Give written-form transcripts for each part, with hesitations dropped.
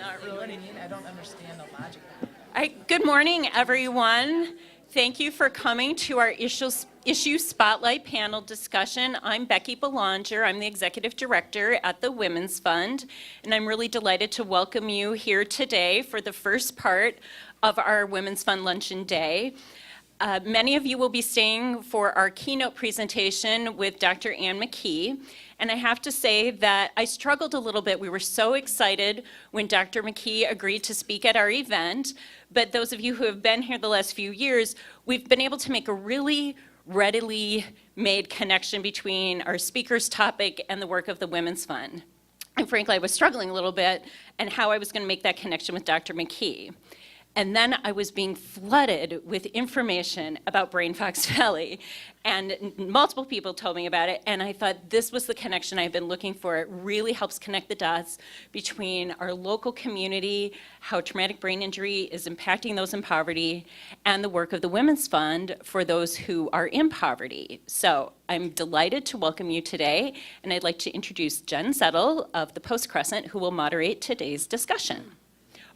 Not really. You know what I mean? I don't understand the logic. All right, good morning, everyone. Thank you for coming to our issue spotlight panel discussion. I'm Becky Belanger. I'm the executive director at the Women's Fund, and I'm really delighted to welcome you here today for the first part of our Women's Fund Luncheon Day. Many of you will be staying for our keynote presentation with Dr. Ann McKee. And I have to say that I struggled a little bit. We were so excited when Dr. McKee agreed to speak at our event. But those of you who have been here the last few years, we've been able to make a really readily made connection between our speaker's topic and the work of the Women's Fund. And frankly, I was struggling a little bit and how I was going to make that connection with Dr. McKee. And then I was being flooded with information about Brain Fox Valley, and multiple people told me about it, and I thought this was the connection I've been looking for. It really helps connect the dots between our local community, how traumatic brain injury is impacting those in poverty, and the work of the Women's Fund for those who are in poverty. So I'm delighted to welcome you today, and I'd like to introduce Jen Zettel of the Post Crescent, who will moderate today's discussion.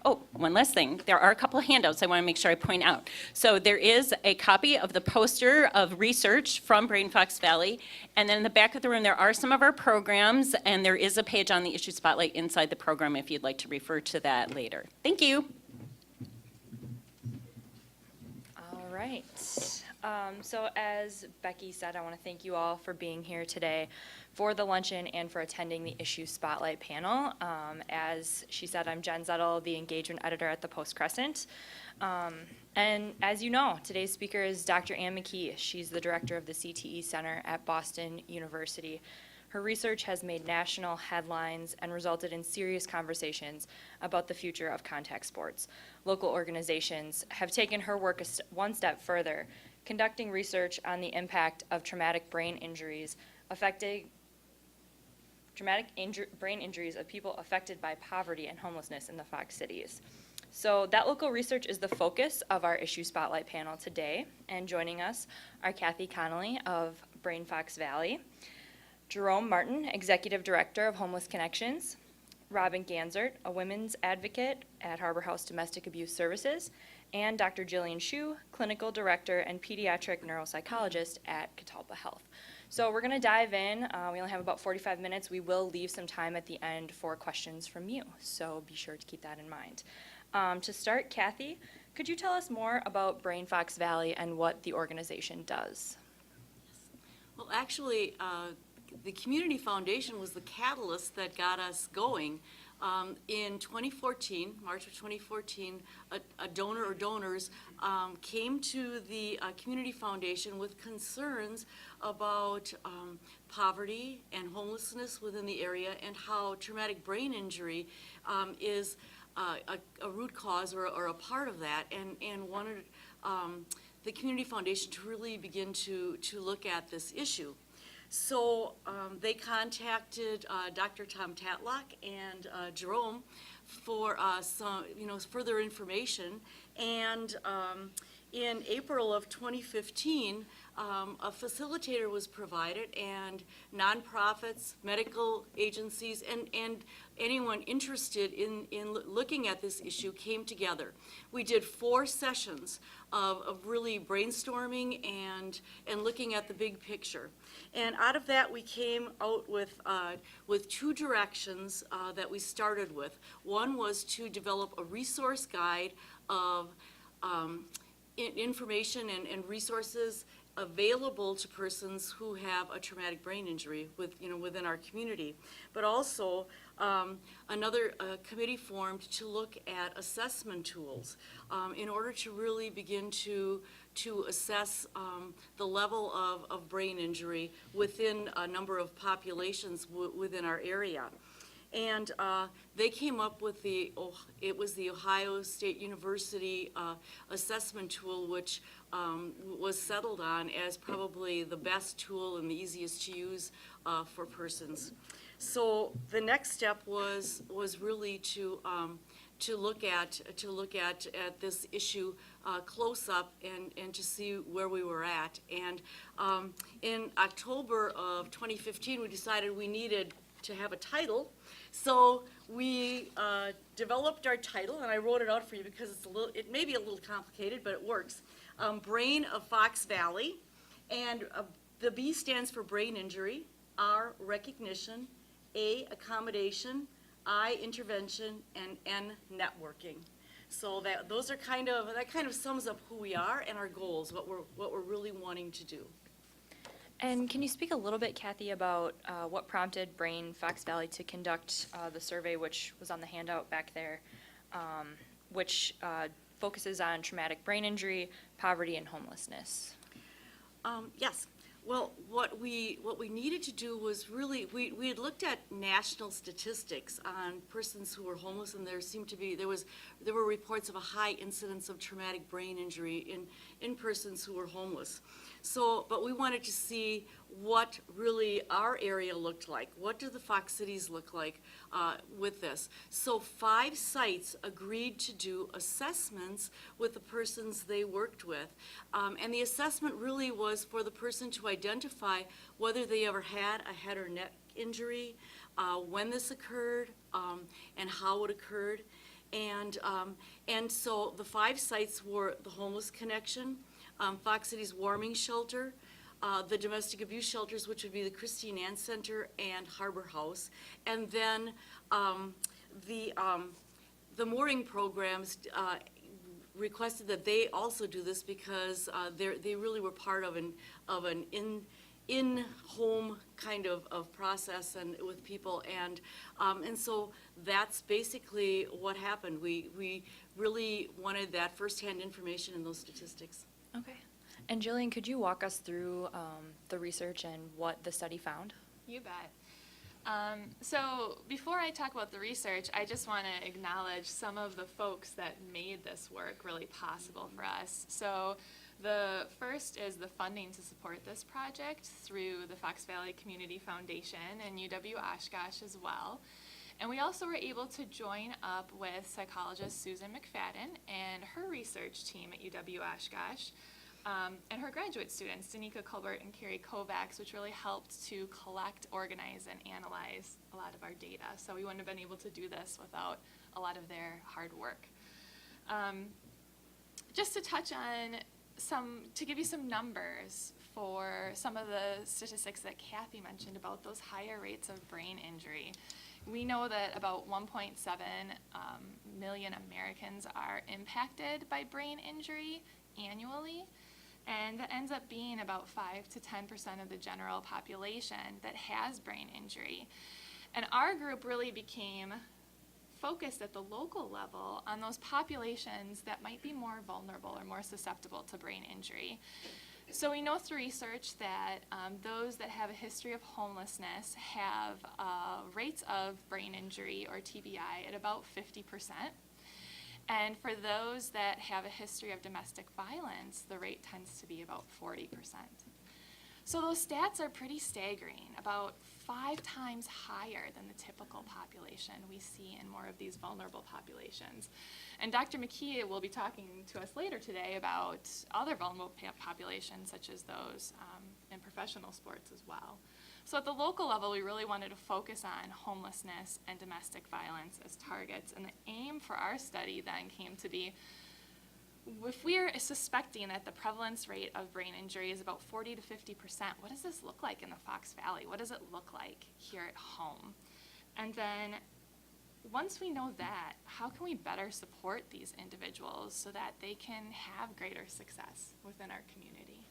Oh, one last thing. There are a couple of handouts I want to make sure I point out. So there is a copy of the poster of research from Brain Fox Valley, and then in the back of the room there are some of our programs, and there is a page on the issue spotlight inside the program if you'd like to refer to that later. Thank you. All right. So as Becky said, I want to thank you all for being here today for the luncheon and for attending the Issue Spotlight panel. As she said, I'm Jen Zettel, the engagement editor at the Post Crescent. And as you know, today's speaker is Dr. Ann McKee. She's the director of the CTE Center at Boston University. Her research has made national headlines and resulted in serious conversations about the future of contact sports. Local organizations have taken her work one step further, conducting research on the impact of traumatic brain injuries brain injuries of people affected by poverty and homelessness in the Fox cities. So that local research is the focus of our Issue Spotlight panel today. And joining us are Kathy Conolly of Brain Fox Valley, Jerome Martin, Executive Director of Homeless Connections, Robin Gantzert, a women's advocate at Harbor House Domestic Abuse Services, and Dr. Jillian Schuh, Clinical Director and Pediatric Neuropsychologist at Catalpa Health. So we're going to dive in. We only have about 45 minutes. We will leave some time at the end for questions from you, so be sure to keep that in mind. To start, Kathy, could you tell us more about Brain Fox Valley and what the organization does? Well, actually, the Community Foundation was the catalyst that got us going. In 2014, March of 2014, a donor or donors came to the Community Foundation with concerns about poverty and homelessness within the area and how traumatic brain injury is a root cause or a part of that, and wanted the Community Foundation to really begin to look at this issue. So they contacted Dr. Tom Tatlock and Jerome for some, further information. And in April of 2015, a facilitator was provided, and nonprofits, medical agencies, and anyone interested in looking at this issue came together. We did 4 sessions of really brainstorming and looking at the big picture. And out of that, we came out with 2 directions that we started with. One was to develop a resource guide of information and resources available to persons who have a traumatic brain injury within our community. But also another committee formed to look at assessment tools in order to really begin to assess the level of brain injury within a number of populations within our area. And they came up with it was the Ohio State University assessment tool, which was settled on as probably the best tool and the easiest to use for persons. So the next step was really to look at this issue close up and to see where we were at. And in October of 2015, we decided we needed to have a title. So we developed our title, and I wrote it out for you because it may be a little complicated, but it works. Brain of Fox Valley, and the B stands for brain injury, R, recognition, A, accommodation, I, intervention, and N, networking. So that kind of sums up who we are and our goals, what we're really wanting to do. And can you speak a little bit, Kathy, about what prompted Brain Fox Valley to conduct the survey, which was on the handout back there, which focuses on traumatic brain injury, poverty, and homelessness? Yes. Well, what we needed to do was really, we had looked at national statistics on persons who were homeless, and there were reports of a high incidence of traumatic brain injury in persons who were homeless. So, but we wanted to see what really our area looked like. What do the Fox cities look like with this? So 5 sites agreed to do assessments with the persons they worked with. And the assessment really was for the person to identify whether they ever had a head or neck injury, when this occurred, and how it occurred. And so the 5 sites were the Homeless Connection, Fox City's Warming Shelter, the domestic abuse shelters, which would be the Christine Ann Center and Harbor House, and then the mooring programs requested that they also do this because they really were part of an in-home kind of process and with people, and so that's basically what happened. We really wanted that firsthand information and those statistics. Okay. And Jillian, could you walk us through the research and what the study found? You bet. So before I talk about the research, I just want to acknowledge some of the folks that made this work really possible for us. So the first is the funding to support this project through the Fox Valley Community Foundation and UW-Oshkosh as well. And we also were able to join up with psychologist Susan McFadden and her research team at UW-Oshkosh, and her graduate students, Danica Colbert and Carrie Kovacs, which really helped to collect, organize, and analyze a lot of our data. So we wouldn't have been able to do this without a lot of their hard work. Just to touch on to give you some numbers for some of the statistics that Kathy mentioned about those higher rates of brain injury. We know that about 1.7 million Americans are impacted by brain injury annually, and that ends up being about 5 to 10% of the general population that has brain injury. And our group really became focused at the local level on those populations that might be more vulnerable or more susceptible to brain injury. So we know through research that those that have a history of homelessness have rates of brain injury or TBI at about 50%. And for those that have a history of domestic violence, the rate tends to be about 40%. So those stats are pretty staggering, about 5 times higher than the typical population we see in more of these vulnerable populations. And Dr. McKee will be talking to us later today about other vulnerable populations, such as those in professional sports as well. So at the local level, we really wanted to focus on homelessness and domestic violence as targets. And the aim for our study then came to be, if we're suspecting that the prevalence rate of brain injury is about 40 to 50%, what does this look like in the Fox Valley? What does it look like here at home? And then once we know that, how can we better support these individuals so that they can have greater success within our community?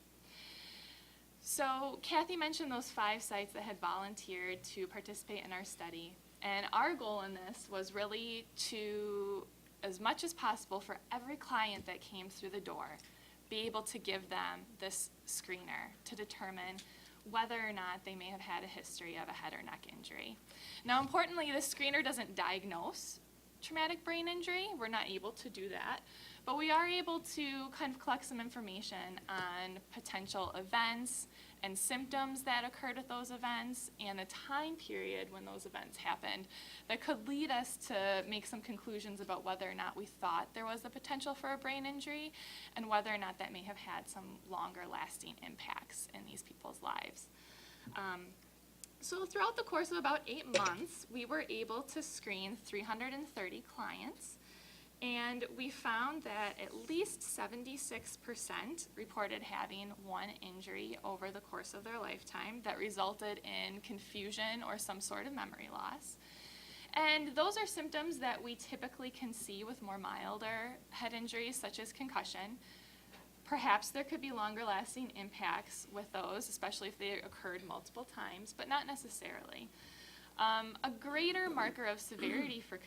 So Kathy mentioned those 5 sites that had volunteered to participate in our study. And our goal in this was really to, as much as possible for every client that came through the door, be able to give them this screener to determine whether or not they may have had a history of a head or neck injury. Now, importantly, this screener doesn't diagnose traumatic brain injury. We're not able to do that. But we are able to kind of collect some information on potential events and symptoms that occurred at those events and the time period when those events happened that could lead us to make some conclusions about whether or not we thought there was the potential for a brain injury and whether or not that may have had some longer lasting impacts in these people's lives. So throughout the course of about 8 months, we were able to screen 330 clients, and we found that at least 76% reported having one injury over the course of their lifetime that resulted in confusion or some sort of memory loss. And those are symptoms that we typically can see with more milder head injuries, such as concussion. Perhaps there could be longer lasting impacts with those, especially if they occurred multiple times, but not necessarily. A greater marker of severity for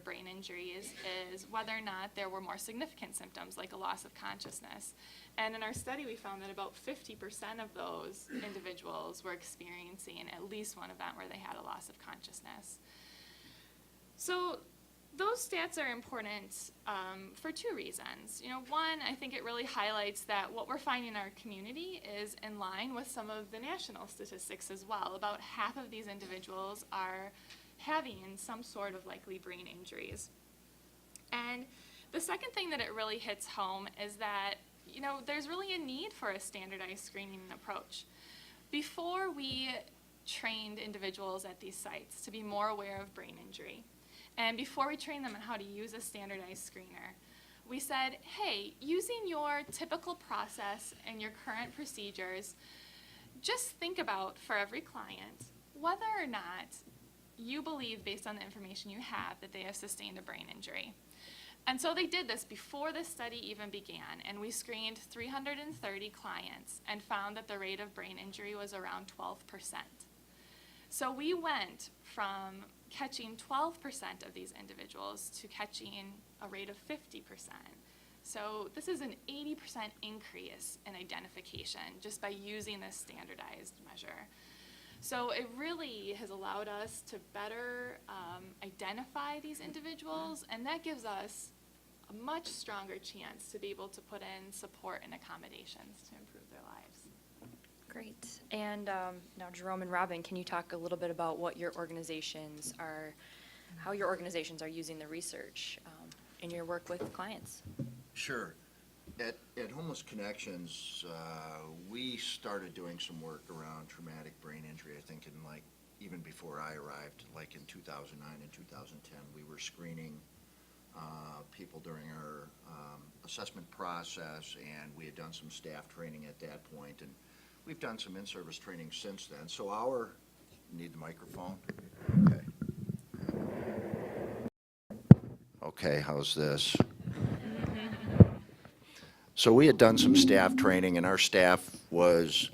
brain injuries is whether or not there were more significant symptoms, like a loss of consciousness. And in our study, we found that about 50% of those individuals were experiencing at least one event where they had a loss of consciousness. So those stats are important for two reasons. One, I think it really highlights that what we're finding in our community is in line with some of the national statistics as well. About half of these individuals are having some sort of likely brain injuries. And the second thing that it really hits home is that, there's really a need for a standardized screening approach. Before we trained individuals at these sites to be more aware of brain injury, and before we trained them on how to use a standardized screener, we said, hey, using your typical process and your current procedures, just think about for every client whether or not you believe, based on the information you have, that they have sustained a brain injury. And so they did this before this study even began, and we screened 330 clients and found that the rate of brain injury was around 12%. So we went from catching 12% of these individuals to catching a rate of 50%. So this is an 80% increase in identification just by using this standardized measure. So it really has allowed us to better identify these individuals, and that gives us a much stronger chance to be able to put in support and accommodations to improve their lives. Great. And now Jerome and Robin, can you talk a little bit about how your organizations are using the research in your work with clients? Sure. At Homeless Connections, we started doing some work around traumatic brain injury, I think even before I arrived, like in 2009 and 2010. We were screening people during our assessment process, and we had done some staff training at that point, and we've done some in-service training since then. So need the microphone? Okay, how's this? So we had done some staff training, and our staff was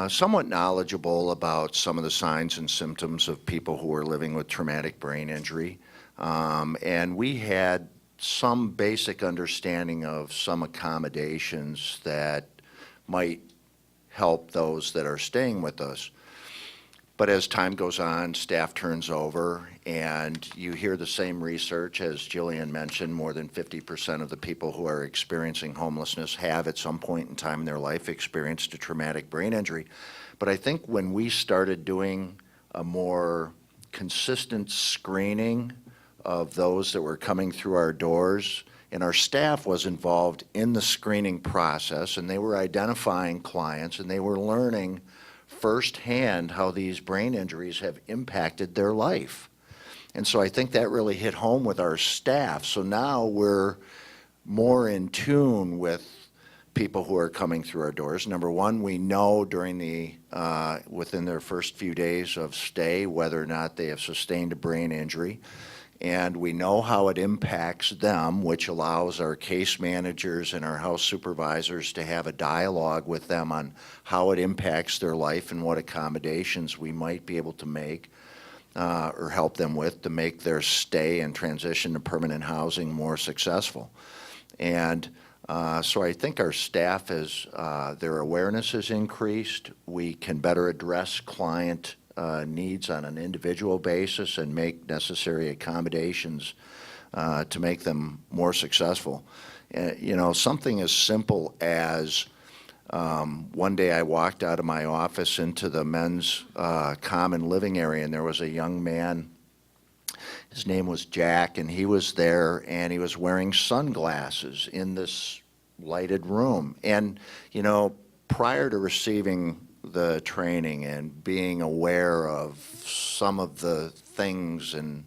somewhat knowledgeable about some of the signs and symptoms of people who were living with traumatic brain injury. And we had some basic understanding of some accommodations that might help those that are staying with us. But as time goes on, staff turns over, and you hear the same research. As Jillian mentioned, more than 50% of the people who are experiencing homelessness have at some point in time in their life experienced a traumatic brain injury. But I think when we started doing a more consistent screening of those that were coming through our doors, and our staff was involved in the screening process, and they were identifying clients, and they were learning firsthand how these brain injuries have impacted their life. And so I think that really hit home with our staff. So now we're more in tune with people who are coming through our doors. Number one, we know within their first few days of stay whether or not they have sustained a brain injury. And we know how it impacts them, which allows our case managers and our house supervisors to have a dialogue with them on how it impacts their life and what accommodations we might be able to make or help them with to make their stay and transition to permanent housing more successful. And so I think our staff their awareness has increased. We can better address client needs on an individual basis and make necessary accommodations to make them more successful. Something as simple as one day I walked out of my office into the men's common living area, and there was a young man. His name was Jack, and he was there, and he was wearing sunglasses in this lighted room. And, prior to receiving the training and being aware of some of the things and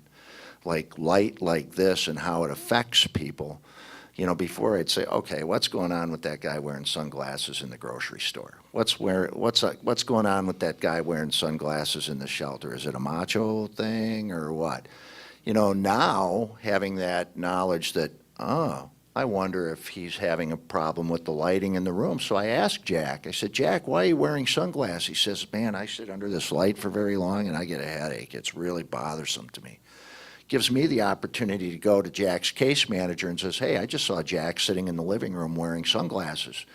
like light like this and how it affects people, you know, before I'd say, okay, what's going on with that guy wearing sunglasses in the grocery store? What's going on with that guy wearing sunglasses in the shelter? Is it a macho thing or what? You know, now having that knowledge that, oh, I wonder if he's having a problem with the lighting in the room. So I asked Jack, I said, Jack, why are you wearing sunglasses? He says, man, I sit under this light for very long and I get a headache. It's really bothersome to me. Gives me the opportunity to go to Jack's case manager and says, hey, I just saw Jack sitting in the living room wearing sunglasses.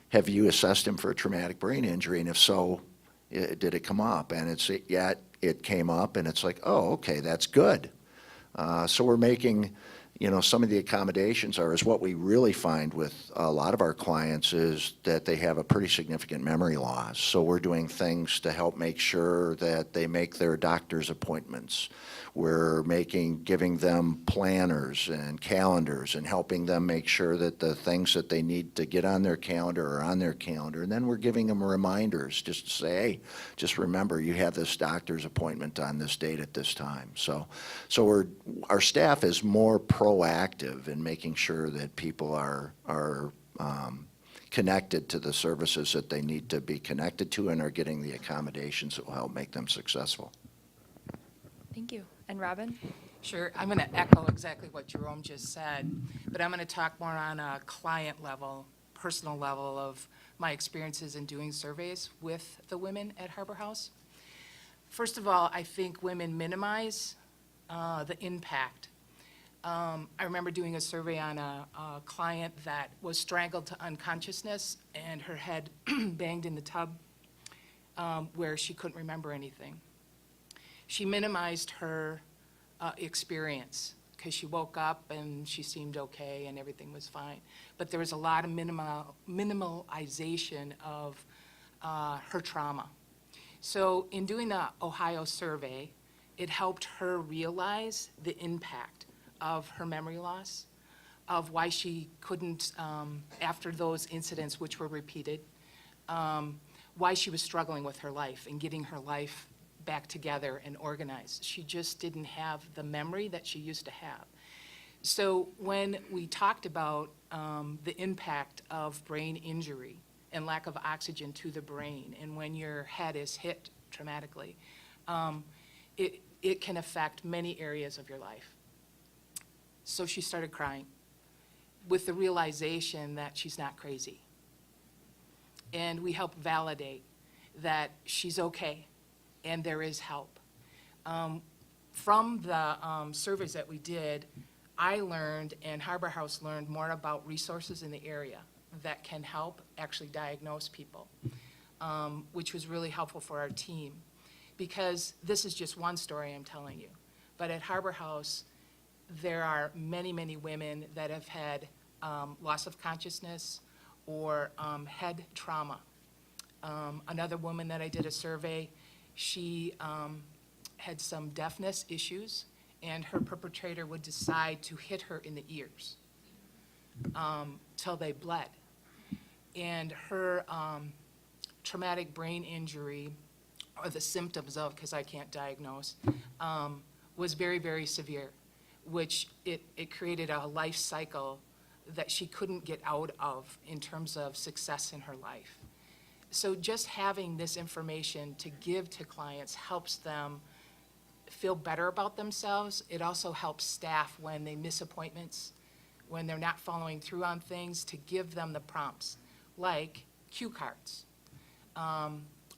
Have you assessed him for a traumatic brain injury? And if so, did it come up? And it came up, and it's like, oh, okay, that's good. So we're making, you know, some of the accommodations is what we really find with a lot of our clients is that they have a pretty significant memory loss. So we're doing things to help make sure that they make their doctor's appointments. We're giving them planners and calendars and helping them make sure that the things that they need to get on their calendar are on their calendar. And then we're giving them reminders just to say, hey, just remember you have this doctor's appointment on this date at this time. So our staff is more proactive in making sure that people are connected to the services that they need to be connected to and are getting the accommodations that will help make them successful. Thank you. And Robin? Sure. I'm going to echo exactly what Jerome just said, but I'm going to talk more on a client level, personal level of my experiences in doing surveys with the women at Harbor House. First of all, I think women minimize the impact. I remember doing a survey on a client that was strangled to unconsciousness and her head banged in the tub where she couldn't remember anything. She minimized her experience because she woke up and she seemed okay and everything was fine. But there was a lot of minimalization of her trauma. So in doing the Ohio survey, it helped her realize the impact of her memory loss, of why she couldn't, after those incidents which were repeated, why she was struggling with her life and getting her life back together and organized. She just didn't have the memory that she used to have. So when we talked about the impact of brain injury and lack of oxygen to the brain, and when your head is hit traumatically, it can affect many areas of your life. So she started crying with the realization that she's not crazy. And we help validate that she's okay and there is help. From the surveys that we did, I learned and Harbor House learned more about resources in the area that can help actually diagnose people, which was really helpful for our team. Because this is just one story I'm telling you. But at Harbor House, there are many, many women that have had loss of consciousness or head trauma. Another woman that I did a survey, she had some deafness issues, and her perpetrator would decide to hit her in the ears till they bled. And her traumatic brain injury, or the symptoms of, because I can't diagnose, was very, very severe, which it created a life cycle that she couldn't get out of in terms of success in her life. So just having this information to give to clients helps them feel better about themselves. It also helps staff when they miss appointments, when they're not following through on things, to give them the prompts, like cue cards.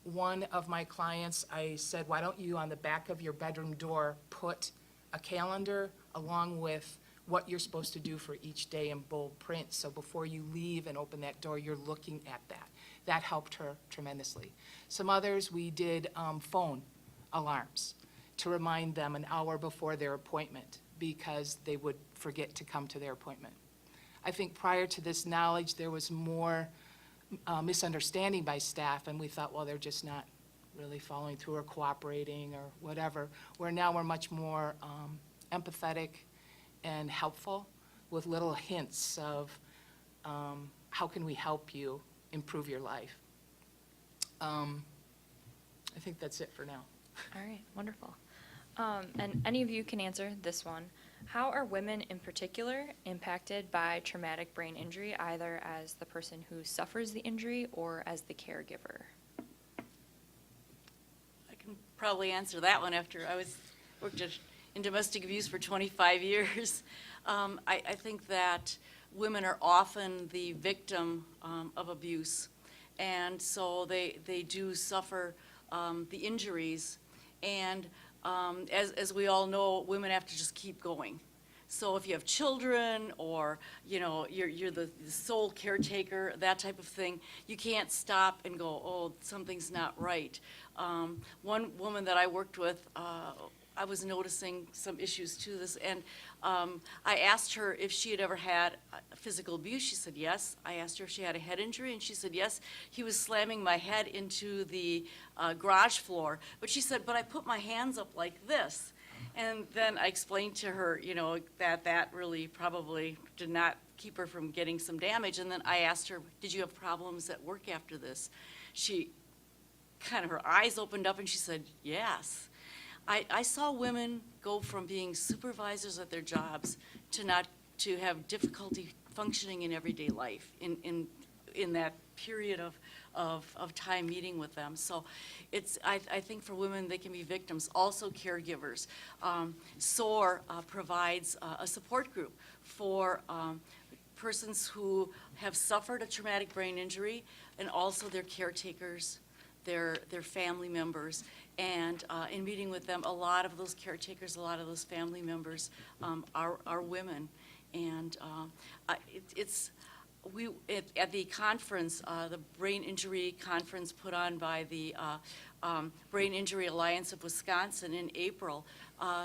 One of my clients, I said, why don't you on the back of your bedroom door put a calendar along with what you're supposed to do for each day in bold print, so before you leave and open that door, you're looking at that. That helped her tremendously. Some others, we did phone alarms to remind them an hour before their appointment because they would forget to come to their appointment. I think prior to this knowledge, there was more misunderstanding by staff, and we thought, well, they're just not really following through or cooperating or whatever, where now we're much more empathetic and helpful with little hints of how can we help you improve your life. I think that's it for now. All right, wonderful. And any of you can answer this one. How are women in particular impacted by traumatic brain injury, either as the person who suffers the injury or as the caregiver? I can probably answer that one after I worked in domestic abuse for 25 years. I think that women are often the victim of abuse, and so they do suffer the injuries. And as we all know, women have to just keep going. So if you have children, or you're the sole caretaker, that type of thing, you can't stop and go, oh, something's not right. One woman that I worked with, I was noticing some issues to this, and I asked her if she had ever had physical abuse. She said yes. I asked her if she had a head injury, and she said yes. He was slamming my head into the garage floor, but she said, but I put my hands up like this. And then I explained to her, that really probably did not keep her from getting some damage. And then I asked her, did you have problems at work after this? She her eyes opened up and she said, yes. I saw women go from being supervisors at their jobs to have difficulty functioning in everyday life in that period of time meeting with them. So I think for women, they can be victims, also caregivers. SOAR provides a support group for persons who have suffered a traumatic brain injury, and also their caretakers, their family members. And in meeting with them, a lot of those caretakers, a lot of those family members are women. And at the conference, the Brain Injury Conference put on by the Brain Injury Alliance of Wisconsin in April,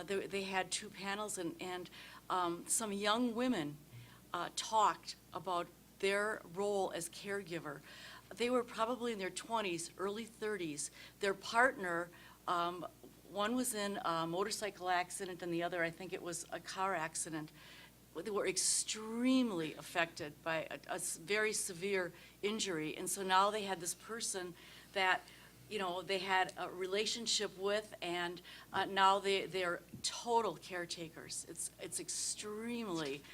they had two panels, and some young women talked about their role as caregiver. They were probably in their 20s, early 30s. Their partner, one was in a motorcycle accident, and the other, I think it was a car accident. They were extremely affected by a very severe injury. And so now they had this person that, they had a relationship with, and now they're total caretakers. It's extremely,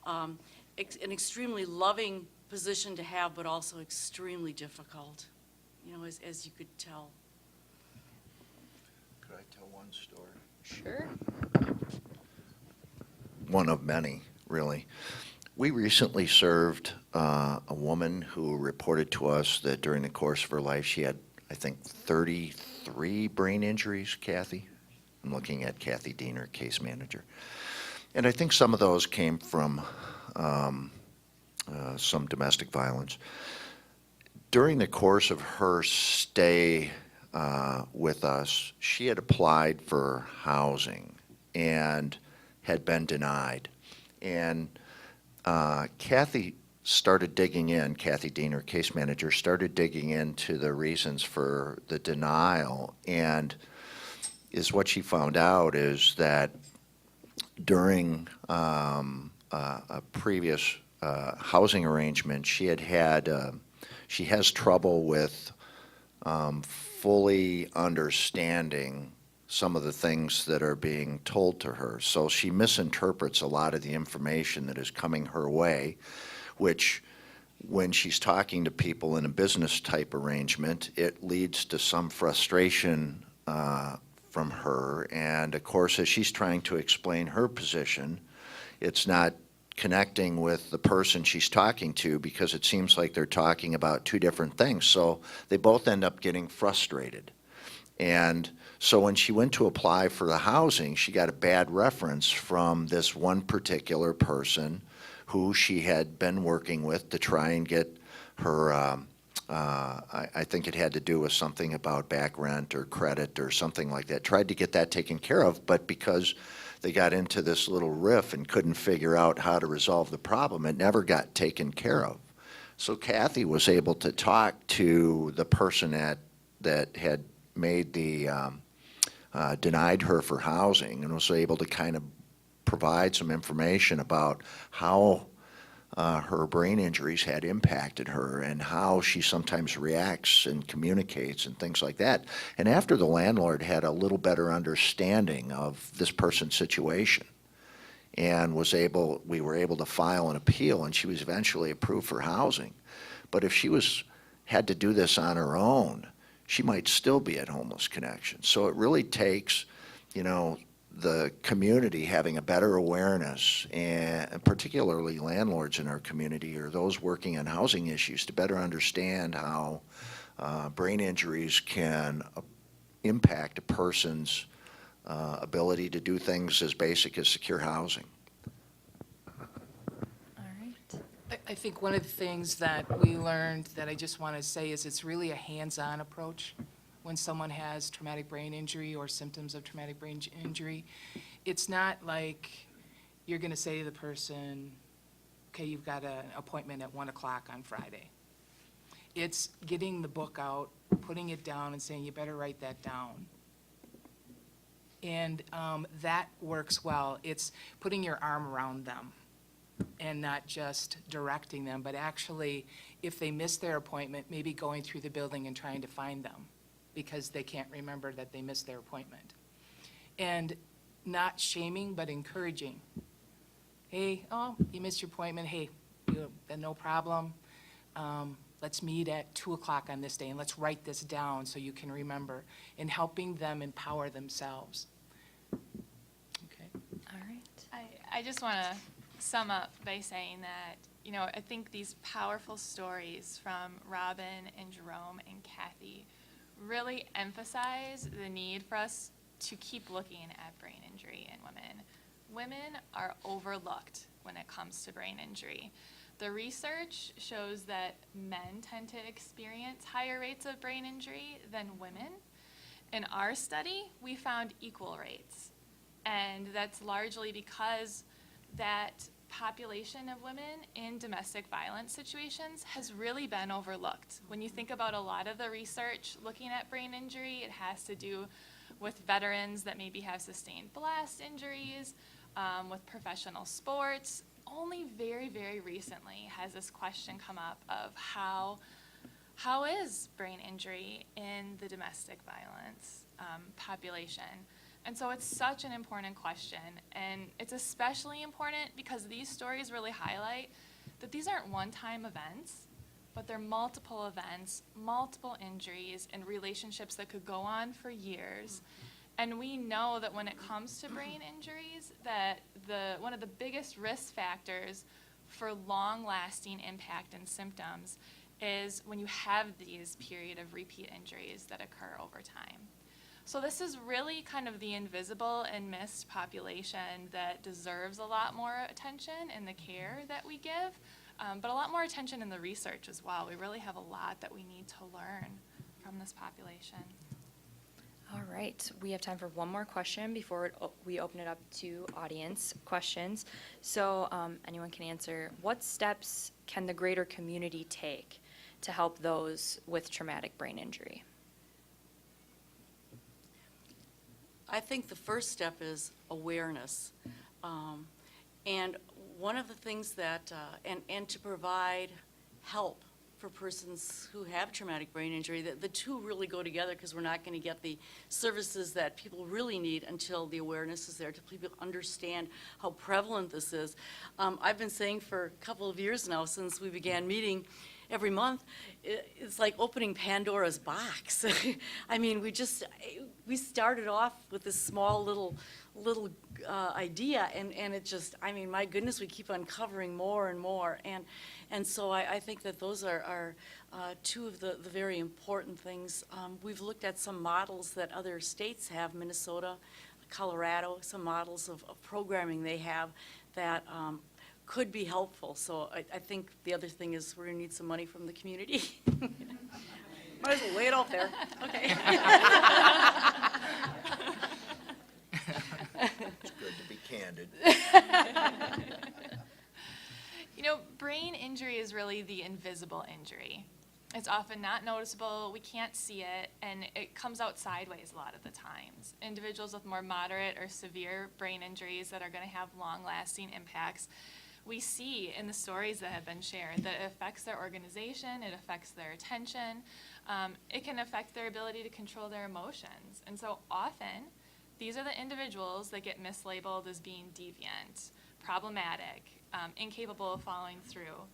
an extremely loving position to have, but also extremely difficult, as you could tell. Could I tell one story? Sure. One of many, really. We recently served a woman who reported to us that during the course of her life she had, I think, 33 brain injuries, Kathy. I'm looking at Kathy Diener, case manager. And I think some of those came from some domestic violence. During the course of her stay with us, she had applied for housing and had been denied. And Kathy started digging in, Kathy Diener, case manager, started digging into the reasons for the denial. And what she found out is that during a previous housing arrangement, she has trouble with fully understanding some of the things that are being told to her. So she misinterprets a lot of the information that is coming her way, which when she's talking to people in a business type arrangement, it leads to some frustration from her. And of course, as she's trying to explain her position, it's not connecting with the person she's talking to, because it seems like they're talking about two different things. So they both end up getting frustrated. And so when she went to apply for the housing, she got a bad reference from this one particular person who she had been working with to try and get her, I think it had to do with something about back rent or credit or something like that. Tried to get that taken care of, but because they got into this little riff and couldn't figure out how to resolve the problem, it never got taken care of. So Kathy was able to talk to the person that had made the, denied her for housing, and was able to kind of provide some information about how her brain injuries had impacted her and how she sometimes reacts and communicates and things like that. And after the landlord had a little better understanding of this person's situation and we were able to file an appeal, and she was eventually approved for housing. But if she had to do this on her own, she might still be at Homeless Connection. So it really takes, the community having a better awareness, and particularly landlords in our community or those working on housing issues, to better understand how brain injuries can impact a person's ability to do things as basic as secure housing. All right. I think one of the things that we learned that I just want to say is it's really a hands-on approach. When someone has traumatic brain injury or symptoms of traumatic brain injury, it's not like you're going to say to the person, okay, you've got an appointment at 1 o'clock on Friday. It's getting the book out, putting it down, and saying, you better write that down. And that works well. It's putting your arm around them and not just directing them, but actually, if they miss their appointment, maybe going through the building and trying to find them because they can't remember that they missed their appointment. And not shaming, but encouraging. Hey, oh, you missed your appointment. Hey, no problem. Let's meet at 2 o'clock on this day, and let's write this down so you can remember, and helping them empower themselves. Okay. All right. I just want to sum up by saying that, I think these powerful stories from Robin and Jerome and Kathy really emphasize the need for us to keep looking at brain injury in women. Women are overlooked when it comes to brain injury. The research shows that men tend to experience higher rates of brain injury than women. In our study, we found equal rates. And that's largely because that population of women in domestic violence situations has really been overlooked. When you think about a lot of the research looking at brain injury, it has to do with veterans that maybe have sustained blast injuries, with professional sports. Only very, very recently has this question come up of how is brain injury in the domestic violence population? And so it's such an important question, and it's especially important because these stories really highlight that these aren't one-time events, but they're multiple events, multiple injuries, and relationships that could go on for years. And we know that when it comes to brain injuries, that one of the biggest risk factors for long-lasting impact and symptoms is when you have these period of repeat injuries that occur over time. So this is really kind of the invisible and missed population that deserves a lot more attention in the care that we give, but a lot more attention in the research as well. We really have a lot that we need to learn from this population. All right, we have time for one more question before we open it up to audience questions. So anyone can answer. What steps can the greater community take to help those with traumatic brain injury? I think the first step is awareness. And one of the things that, and to provide help for persons who have traumatic brain injury, the two really go together because we're not going to get the services that people really need until the awareness is there, to people understand how prevalent this is. I've been saying for a couple of years now, since we began meeting every month, it's like opening Pandora's box. I mean, we started off with this small little idea, and it just, I mean, my goodness, we keep uncovering more and more, and so I think that those are two of the very important things. We've looked at some models that other states have, Minnesota, Colorado, some models of programming they have that could be helpful. So I think the other thing is we're going to need some money from the community. Might as well lay it out there. Okay. It's good to be candid. Brain injury is really the invisible injury. It's often not noticeable, we can't see it, and it comes out sideways a lot of the times. Individuals with more moderate or severe brain injuries that are going to have long-lasting impacts we see in the stories that have been shared that it affects their organization, it affects their attention, it can affect their ability to control their emotions. And so often, these are the individuals that get mislabeled as being deviant, problematic, incapable of following through.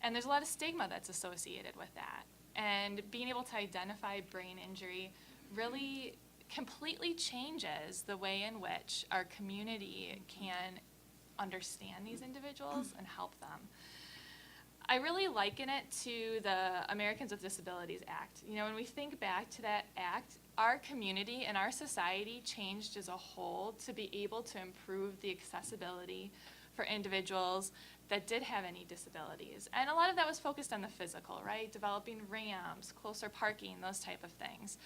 And there's a lot of stigma that's associated with that. And being able to identify brain injury really completely changes the way in which our community can understand these individuals and help them. I really liken it to the Americans with Disabilities Act. You know, when we think back to that act, our community and our society changed as a whole to be able to improve the accessibility for individuals that did have any disabilities. And a lot of that was focused on the physical, right? Developing ramps, closer parking, those type of things.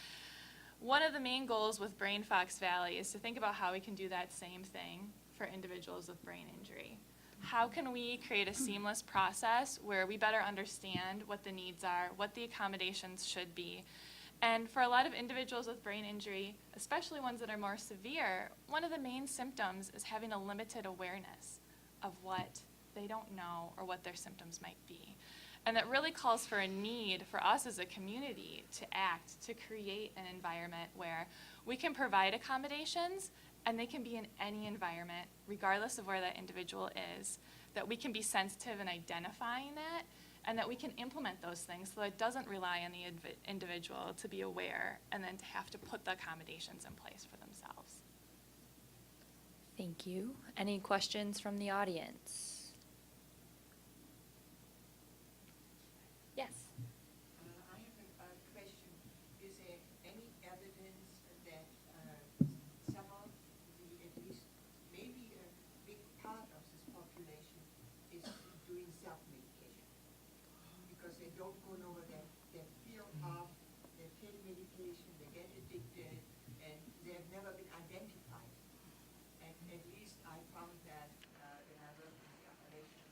One of the main goals with Brain Fox Valley is to think about how we can do that same thing for individuals with brain injury. How can we create a seamless process where we better understand what the needs are, what the accommodations should be? And for a lot of individuals with brain injury, especially ones that are more severe, one of the main symptoms is having a limited awareness of what they don't know or what their symptoms might be. And that really calls for a need for us as a community to act, to create an environment where we can provide accommodations and they can be in any environment, regardless of where that individual is, that we can be sensitive in identifying that, and that we can implement those things so that it doesn't rely on the individual to be aware and then to have to put the accommodations in place for themselves. Thank you. Any questions from the audience? Yes. I have a question. Is there any evidence that some of the, at least maybe a big part of this population is doing self-medication? Because they don't go over their fear of, they take medication, they get addicted, and they have never been identified. And at least I found that when I worked in the operations,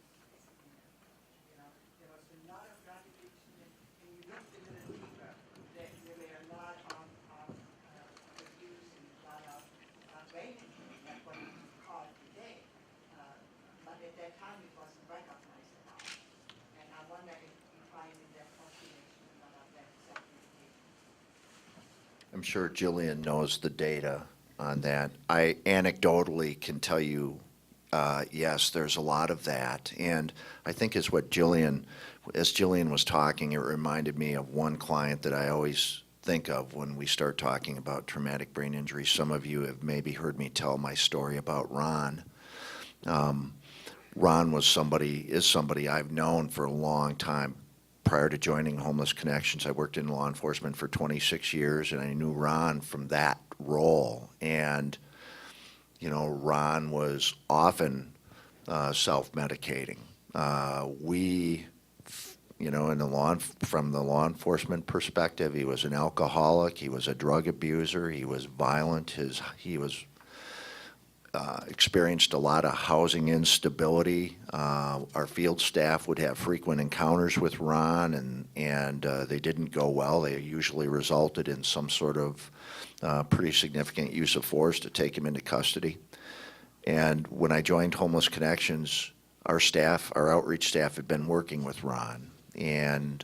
you know, there was a lot of drug addiction, and you looked a little deeper, there were a lot of abuse and a lot of brain injury, like what we call it today. But at that time, it wasn't recognized at all. And I wonder if you find in that population a lot of that self-medication. I'm sure Jillian knows the data on that. I anecdotally can tell you, yes, there's a lot of that. And I think as Jillian was talking, it reminded me of one client that I always think of when we start talking about traumatic brain injury. Some of you have maybe heard me tell my story about Ron. Ron is somebody I've known for a long time. Prior to joining Homeless Connections, I worked in law enforcement for 26 years, and I knew Ron from that role. And, you know, Ron was often self-medicating. You know, from the law enforcement perspective, he was an alcoholic, he was a drug abuser, he was violent, he was experienced a lot of housing instability. Our field staff would have frequent encounters with Ron, and they didn't go well. They usually resulted in some sort of pretty significant use of force to take him into custody. And when I joined Homeless Connections, our outreach staff had been working with Ron, and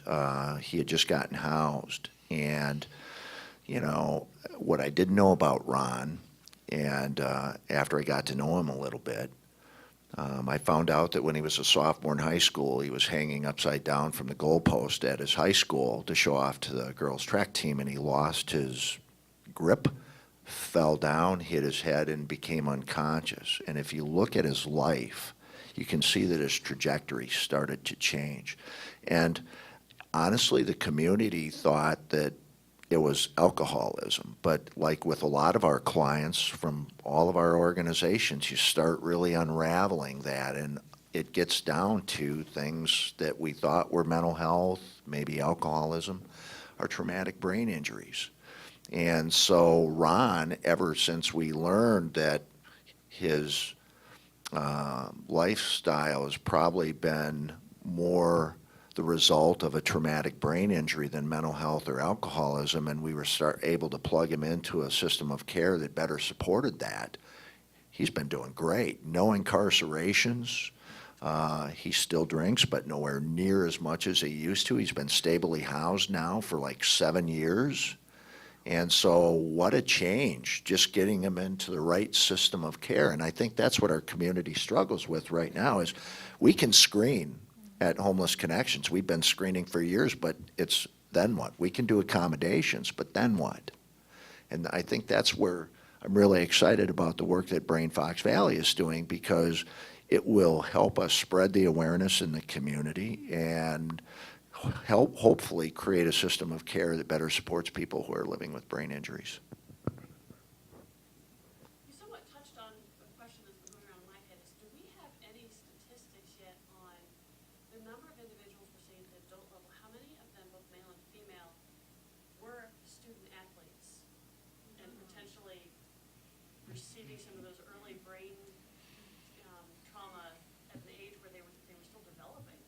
he had just gotten housed. And, you know, what I didn't know about Ron, and after I got to know him a little bit, I found out that when he was a sophomore in high school, he was hanging upside down from the goalpost at his high school to show off to the girls' track team, and he lost his grip, fell down, hit his head, and became unconscious. And if you look at his life, you can see that his trajectory started to change. And honestly, the community thought that it was alcoholism. But like with a lot of our clients from all of our organizations, you start really unraveling that, and it gets down to things that we thought were mental health, maybe alcoholism, or traumatic brain injuries. And so Ron, ever since we learned that his lifestyle has probably been more the result of a traumatic brain injury than mental health or alcoholism, and we were able to plug him into a system of care that better supported that, he's been doing great. No incarcerations, He still drinks, but nowhere near as much as he used to. He's been stably housed now for like 7 years. And so what a change, just getting him into the right system of care. And I think that's what our community struggles with right now is we can screen at Homeless Connections. We've been screening for years, but it's then what? We can do accommodations, but then what? And I think that's where I'm really excited about the work that Brain Fox Valley is doing, because it will help us spread the awareness in the community and help hopefully create a system of care that better supports people who are living with brain injuries. You somewhat touched on a question that's been going around my head is, do we have any statistics yet on the number of individuals we're seeing at the adult level? How many of them, both male and female, were student athletes and potentially receiving some of those early brain trauma at the age where they were still developing?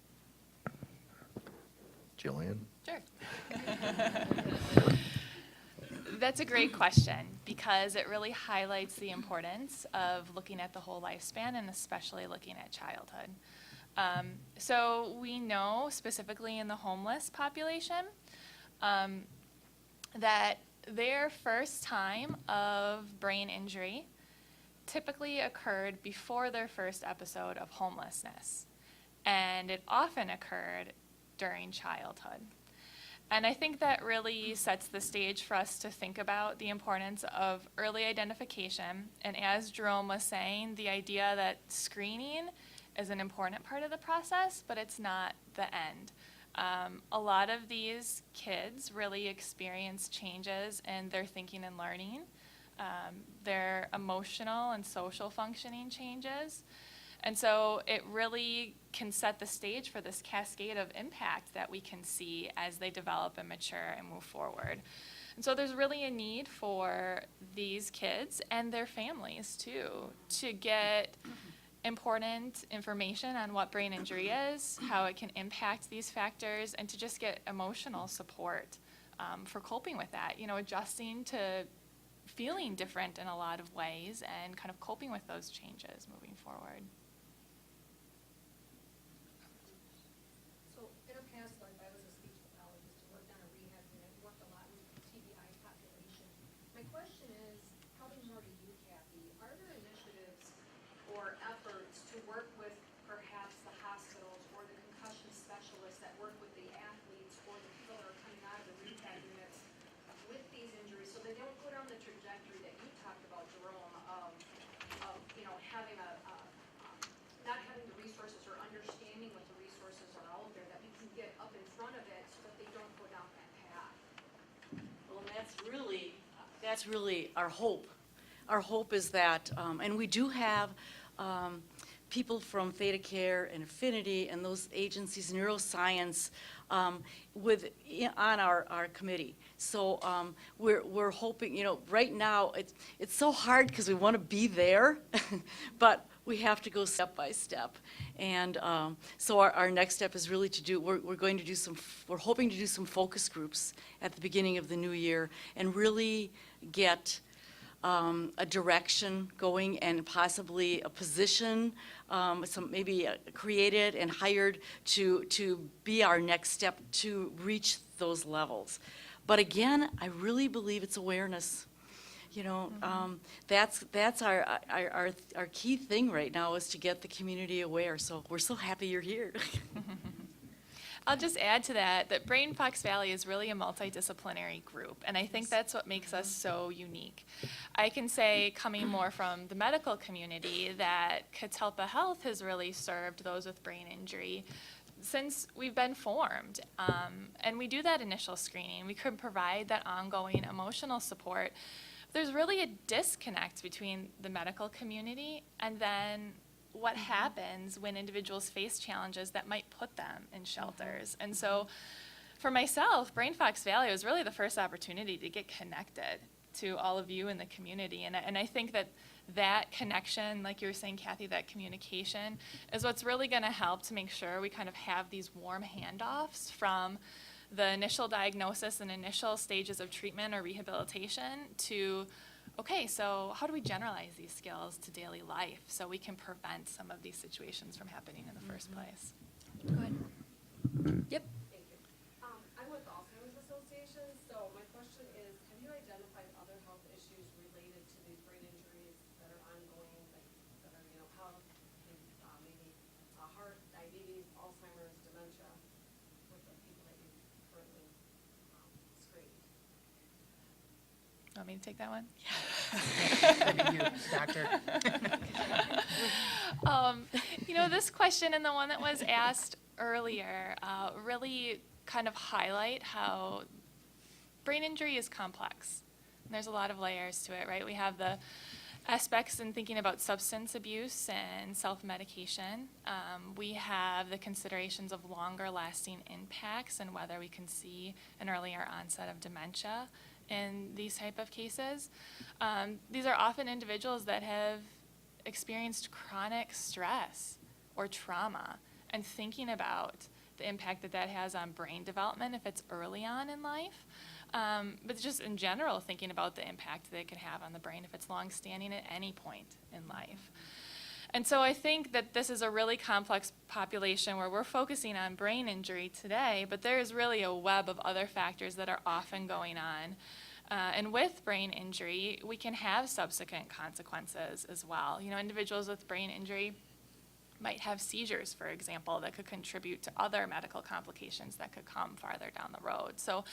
Jillian? Sure. That's a great question, because it really highlights the importance of looking at the whole lifespan and especially looking at childhood. So we know specifically in the homeless population that their first time of brain injury typically occurred before their first episode of homelessness, and it often occurred during childhood. And I think that really sets the stage for us to think about the importance of early identification. And as Jerome was saying, the idea that screening is an important part of the process, but it's not the end. A lot of these kids really experience changes in their thinking and learning, their emotional and social functioning changes. And so it really can set the stage for this cascade of impact that we can see as they develop and mature and move forward. And so there's really a need for these kids and their families too to get important information on what brain injury is, how it can impact these factors, and to just get emotional support for coping with that, adjusting to feeling different in a lot of ways and kind of coping with those changes moving forward. So in a past life, I was a speech pathologist who worked on a rehab unit, worked a lot with the TBI population. My question is, probably more to you, Kathy, are there initiatives or efforts to work with perhaps the hospitals or the concussion specialists that work with the athletes or the people that are coming out of the rehab units with these injuries, so they don't go down the trajectory that you talked about, Jerome, of having not having the resources or understanding what the resources are out there, that we can get up in front of it so that they don't go down that path? Well, and that's really our hope. Our hope is that, and we do have people from Theta Care and Affinity and those agencies, neuroscience, on our committee. So we're hoping, right now it's so hard because we want to be there, but we have to go step by step. And so our next step is really to do, we're hoping to do some focus groups at the beginning of the new year and really get a direction going and possibly a position, maybe created and hired to be our next step to reach those levels. But again, I really believe it's awareness. That's our key thing right now, is to get the community aware. So we're so happy you're here. I'll just add to that Brain Fox Valley is really a multidisciplinary group, and I think that's what makes us so unique. I can say, coming more from the medical community, that Catalpa Health has really served those with brain injury since we've been formed. And we do that initial screening. We could provide that ongoing emotional support. There's really a disconnect between the medical community and then what happens when individuals face challenges that might put them in shelters. And so for myself, Brain Fox Valley was really the first opportunity to get connected to all of you in the community. And I think that connection, like you were saying, Kathy, that communication is what's really going to help to make sure we kind of have these warm handoffs from the initial diagnosis and initial stages of treatment or rehabilitation to okay, so how do we generalize these skills to daily life so we can prevent some of these situations from happening in the first place? Go ahead. Yep. Thank you. I'm with the Alzheimer's Association, so my question is, have you identified other health issues related to these brain injuries that are ongoing, that are, health, maybe heart, diabetes, Alzheimer's, dementia, with the people that you currently screened? Want me to take that one? You, doctor. This question and the one that was asked earlier really kind of highlight how brain injury is complex. And there's a lot of layers to it, right? We have the aspects in thinking about substance abuse and self-medication. We have the considerations of longer lasting impacts and whether we can see an earlier onset of dementia in these type of cases. These are often individuals that have experienced chronic stress or trauma, and thinking about the impact that that has on brain development if it's early on in life, but just in general thinking about the impact that it can have on the brain if it's long-standing at any point in life. And so I think that this is a really complex population where we're focusing on brain injury today, but there is really a web of other factors that are often going on. And with brain injury, we can have subsequent consequences as well. Individuals with brain injury might have seizures, for example, that could contribute to other medical complications that could come farther down the road. So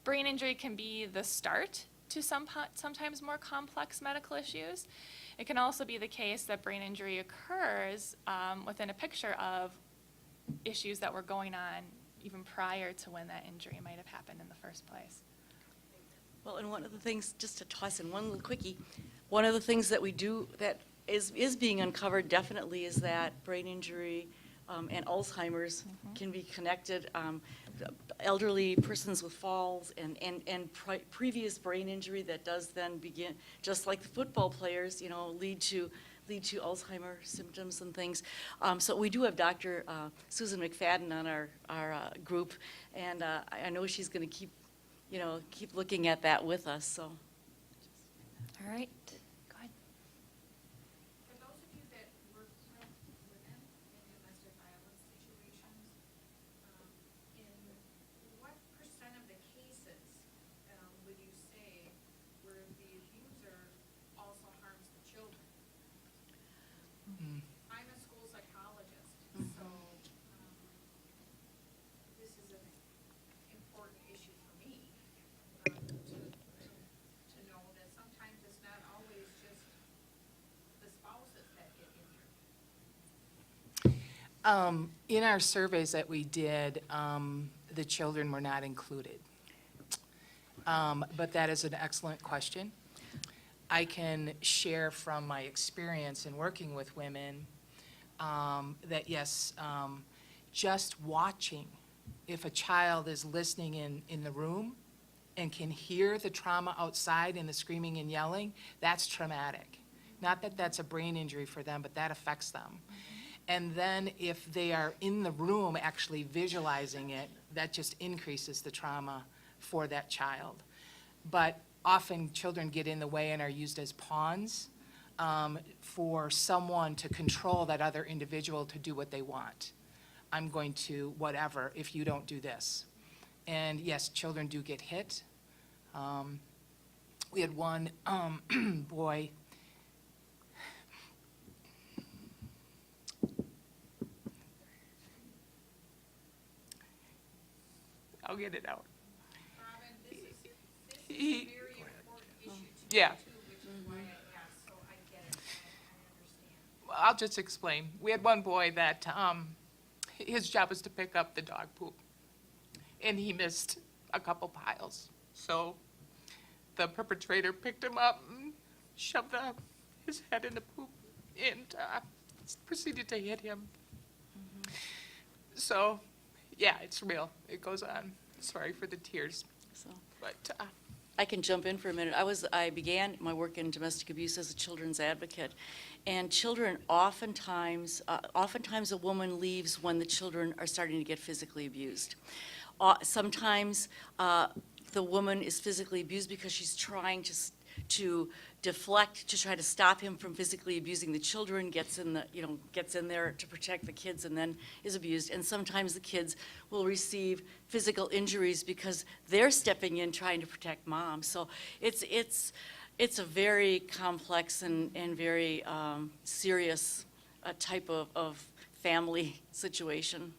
brain injury can be the start to sometimes more complex medical issues. It can also be the case that brain injury occurs within a picture of issues that were going on even prior to when that injury might have happened in the first place. Well, and one of the things, just to toss in one little quickie, one of the things that we do that is being uncovered definitely is that brain injury and Alzheimer's can be connected. Elderly persons with falls and previous brain injury that does then begin, just like the football players, lead to Alzheimer's symptoms and things. So we do have Dr. Susan McFadden on our group, and I know she's going to keep looking at that with us. So. All right. Go ahead. For those of you that work with women in domestic violence situations, in what percent of the cases would you say where the abuser also harms the children? I'm a school psychologist, so this is an important issue for me to know that sometimes it's not always just the spouses that get injured. In our surveys that we did, the children were not included. But that is an excellent question. I can share from my experience in working with women that yes, just watching, if a child is listening in the room and can hear the trauma outside and the screaming and yelling, that's traumatic. Not that that's a brain injury for them, but that affects them. And then if they are in the room actually visualizing it, that just increases the trauma for that child. But often children get in the way and are used as pawns for someone to control that other individual to do what they want. I'm going to whatever if you don't do this. And yes, children do get hit. We had one boy. I'll get it out. Robin, this is a He- very important issue to me Yeah. too, which is why I asked, so I get it, I understand. I'll just explain. We had one boy that his job was to pick up the dog poop, and he missed a couple piles. So the perpetrator picked him up and shoved his head in the poop and proceeded to hit him. So, yeah, it's real. It goes on. Sorry for the tears, So. but I can jump in for a minute. I began my work in domestic abuse as a children's advocate, and children oftentimes a woman leaves when the children are starting to get physically abused. Sometimes the woman is physically abused because she's trying to deflect to try to stop him from physically abusing the children, gets in there to protect the kids and then is abused. And sometimes the kids will receive physical injuries because they're stepping in trying to protect mom. So it's a very complex and very serious type of family situation.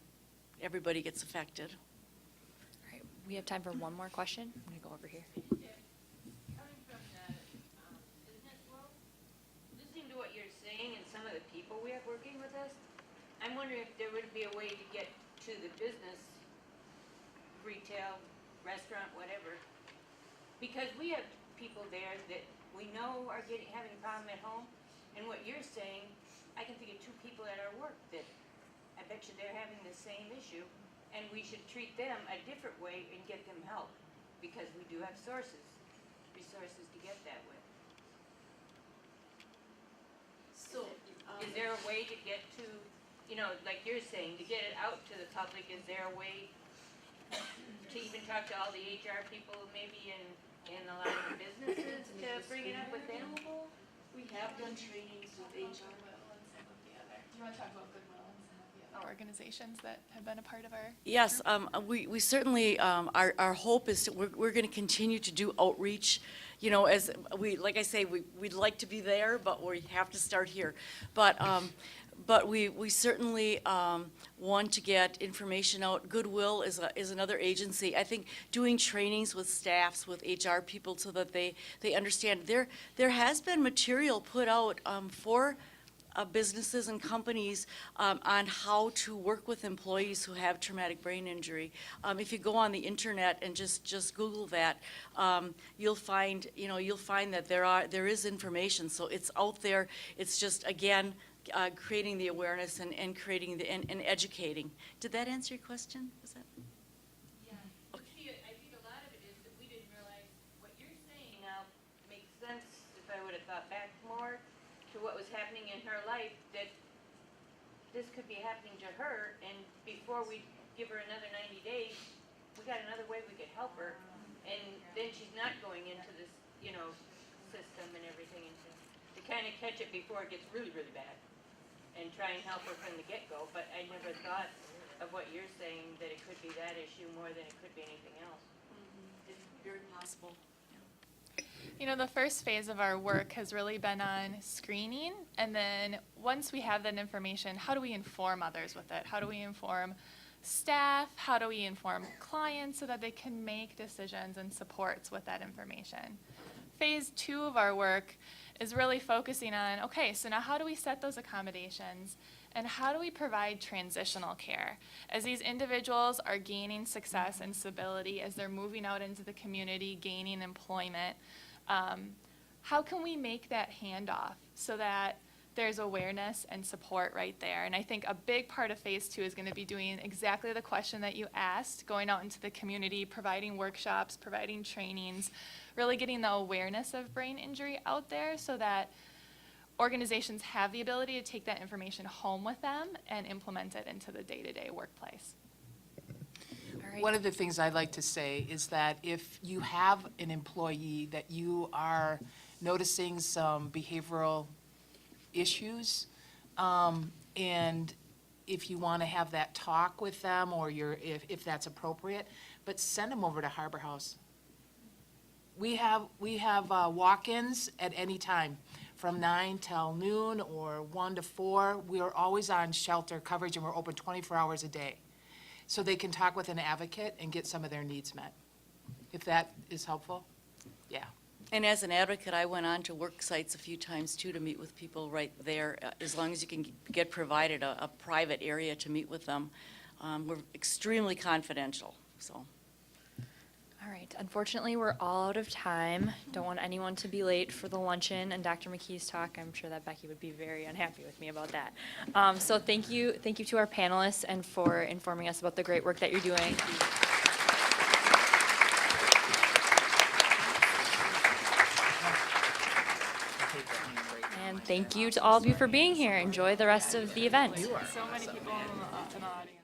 Everybody gets affected. All right, we have time for one more question. I'm gonna go over here. Coming from the business world, listening to what you're saying and some of the people we have working with us, I'm wondering if there would be a way to get to the business, retail, restaurant, whatever, because we have people there that we know are having a problem at home, and what you're saying, I can think of 2 people at our work that I bet you they're having the same issue, and we should treat them a different way and get them help, because we do have resources to get that with. So, Is there a way to get to, like you're saying, to get it out to the public, is there a way to even talk to all the HR people maybe in a lot of the businesses to bring it up with them? we have done trainings with HR. Do you want to talk about Goodwill and some of the other organizations that have been a part of our? Yes, we certainly, our hope is that we're going to continue to do outreach. As like I say, we'd like to be there, but we have to start here. But we certainly want to get information out. Goodwill is another agency. I think doing trainings with staffs, with HR people, so that they understand. There has been material put out for businesses and companies on how to work with employees who have traumatic brain injury. If you go on the internet and just Google that, you'll find that there is information. So it's out there. It's just, again, creating the awareness and creating and educating. Did that answer your question? Was that? Yeah. See, I think a lot of it is that we didn't realize what you're saying now makes sense if I would have thought back more to what was happening in her life, that this could be happening to her, and before we give her another 90 days, we got another way we could help her, and then she's not going into this, system and everything, and to kind of catch it before it gets really, really bad, and try and help her from the get-go. But I never thought of what you're saying, that it could be that issue more than it could be anything else. It's very possible. The first phase of our work has really been on screening, and then once we have that information, how do we inform others with it? How do we inform staff? How do we inform clients so that they can make decisions and supports with that information? Phase 2 of our work is really focusing on, okay, so now how do we set those accommodations, and how do we provide transitional care? As these individuals are gaining success and stability, as they're moving out into the community, gaining employment, how can we make that handoff so that there's awareness and support right there? And I think a big part of phase 2 is going to be doing exactly the question that you asked, going out into the community, providing workshops, providing trainings, really getting the awareness of brain injury out there so that organizations have the ability to take that information home with them and implement it into the day-to-day workplace. All right. One of the things I'd like to say is that if you have an employee that you are noticing some behavioral issues, and if you want to have that talk with them, or if that's appropriate, but send them over to Harbor House. We have walk-ins at any time, from 9 till noon or 1 to 4. We are always on shelter coverage, and we're open 24 hours a day. So they can talk with an advocate and get some of their needs met. If that is helpful, yeah. And as an advocate, I went on to work sites a few times too to meet with people right there, as long as you can get provided a private area to meet with them. We're extremely confidential, so. All right, unfortunately, we're all out of time. Don't want anyone to be late for the luncheon and Dr. McKee's talk. I'm sure that Becky would be very unhappy with me about that. So thank you to our panelists and for informing us about the great work that you're doing. And thank you to all of you for being here. Enjoy the rest of the event. So many people in the audience.